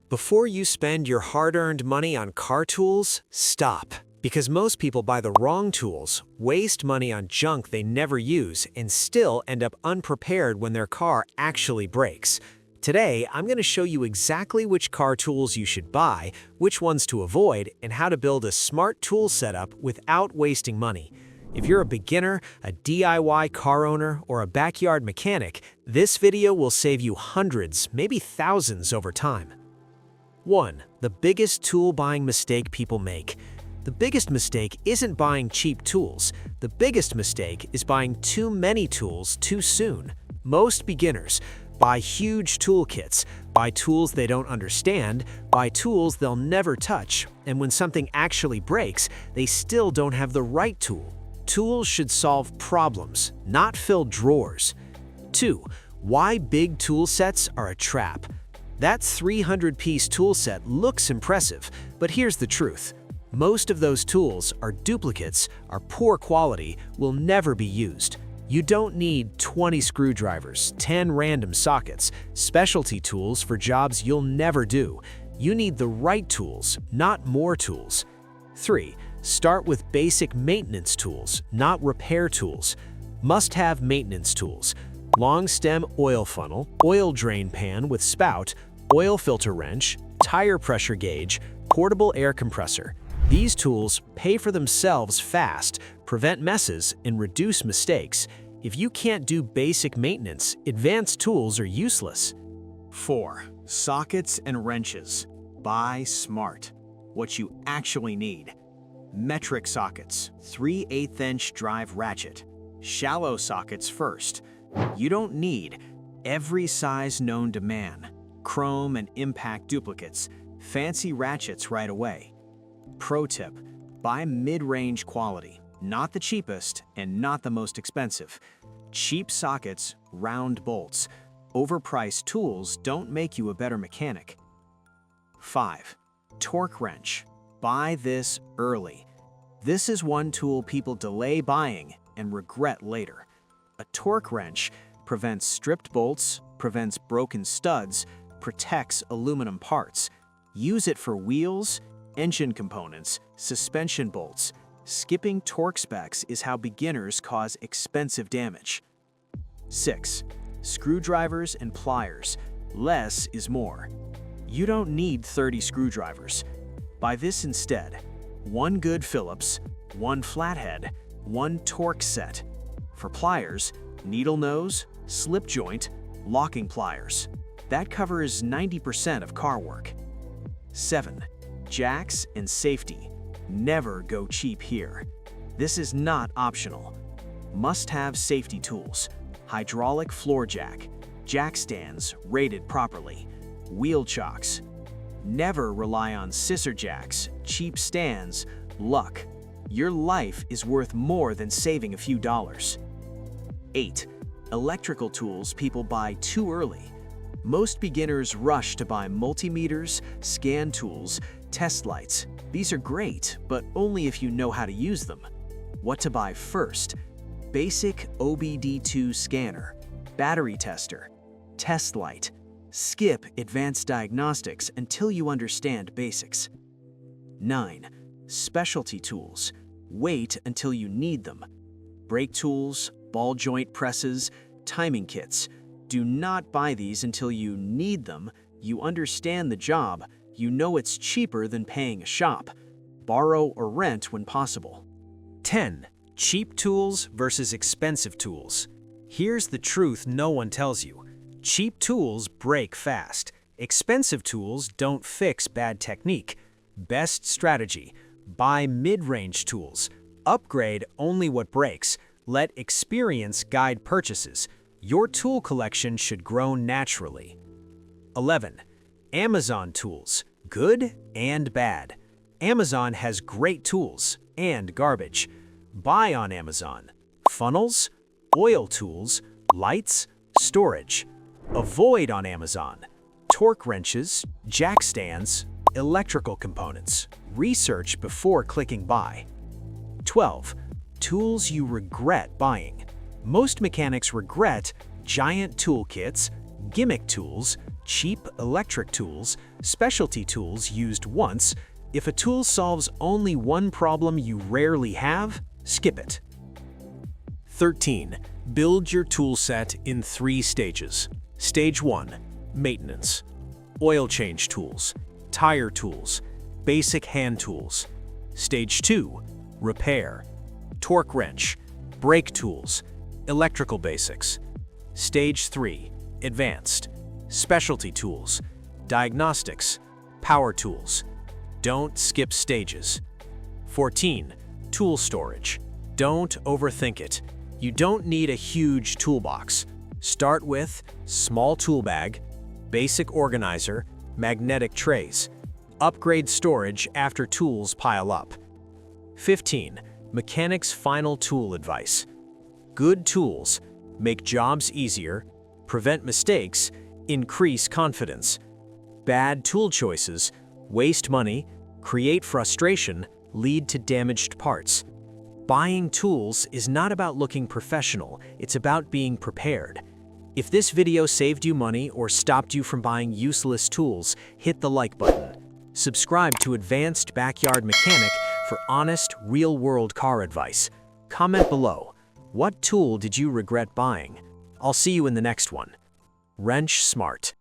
Before you spend your hard-earned money on car tools, stop. Because most people buy the wrong tools, waste money on junk they never use, and still end up unprepared when their car actually breaks. Today, I'm going to show you exactly which car tools you should buy, which ones to avoid, and how to build a smart tool setup without wasting money. If you're a beginner, a DIY car owner, or a backyard mechanic, this video will save you hundreds, maybe thousands over time. 1. The biggest tool buying mistake people make. The biggest mistake isn't buying cheap tools. The biggest mistake is buying too many tools too soon. Most beginners buy huge toolkits, buy tools they don't understand, buy tools they'll never touch, and when something actually breaks, they still don't have the right tool. Tools should solve problems, not fill drawers. 2. Why big tool sets are a trap. That 300-piece tool set looks impressive, but here's the truth. Most of those tools are duplicates, are poor quality, will never be used. You don't need 20 screwdrivers, 10 random sockets, specialty tools for jobs you'll never do. You need the right tools, not more tools. 3. Start with basic maintenance tools, not repair tools. Must-have maintenance tools. Long stem oil funnel, oil drain pan with spout, oil filter wrench, tire pressure gauge, portable air compressor. These tools pay for themselves fast, prevent messes, and reduce mistakes. If you can't do basic maintenance, advanced tools are useless. 4. Sockets and wrenches. Buy smart. What you actually need. Metric sockets, 3/8" drive ratchet. Shallow sockets first. You don't need every size known to man. Chrome and impact duplicates. Fancy ratchets right away. Pro tip, buy mid-range quality, not the cheapest and not the most expensive. Cheap sockets, round bolts. Overpriced tools don't make you a better mechanic. 5. Torque wrench. Buy this early. This is one tool people delay buying and regret later. A torque wrench prevents stripped bolts, prevents broken studs, protects aluminum parts. Use it for wheels, engine components, suspension bolts. Skipping torque specs is how beginners cause expensive damage. 6. Screwdrivers and pliers. Less is more. You don't need 30 screwdrivers. Buy this instead. 1 good Phillips, 1 flathead, 1 torque set. For pliers, needle nose, slip joint, locking pliers. That covers 90% of car work. 7. Jacks and safety. Never go cheap here. This is not optional. Must-have safety tools. Hydraulic floor jack, jack stands rated properly, wheel chocks. Never rely on scissor jacks, cheap stands, luck. Your life is worth more than saving a few dollars. 8. Electrical tools people buy too early. Most beginners rush to buy multimeters, scan tools, test lights. These are great, but only if you know how to use them. What to buy first? Basic OBD2 scanner, battery tester, test light. Skip advanced diagnostics until you understand basics. 9. Specialty tools. Wait until you need them. Brake tools, ball joint presses, timing kits. Do not buy these until you need them, you understand the job, you know it's cheaper than paying a shop. Borrow or rent when possible. 10. Cheap tools versus expensive tools. Here's the truth no one tells you. Cheap tools break fast. Expensive tools don't fix bad technique. Best strategy: buy mid-range tools. Upgrade only what breaks. Let experience guide purchases. Your tool collection should grow naturally. 11. Amazon tools. Good and bad. Amazon has great tools and garbage. Buy on Amazon. Funnels, oil tools, lights, storage. Avoid on Amazon. Torque wrenches, jack stands, electrical components. Research before clicking buy. 12. Tools you regret buying. Most mechanics regret giant toolkits, gimmick tools, cheap electric tools, specialty tools used once. If a tool solves only one problem you rarely have, skip it. 13. Build your tool set in 3 stages. Stage 1. Maintenance. Oil change tools, tire tools, basic hand tools. Stage 2. Repair. Torque wrench, brake tools, electrical basics. Stage 3. Advanced. Specialty tools, diagnostics, power tools. Don't skip stages. 14. Tool storage. Don't overthink it. You don't need a huge toolbox. Start with small tool bag, basic organizer, magnetic trays. Upgrade storage after tools pile up. 15. Mechanic's final tool advice. Good tools make jobs easier, prevent mistakes, increase confidence. Bad tool choices waste money, create frustration, lead to damaged parts. Buying tools is not about looking professional, it's about being prepared. If this video saved you money or stopped you from buying useless tools, hit the like button. Subscribe to Advanced Backyard Mechanic for honest, real-world car advice. Comment below, what tool did you regret buying? I'll see you in the next one. Wrench Smart.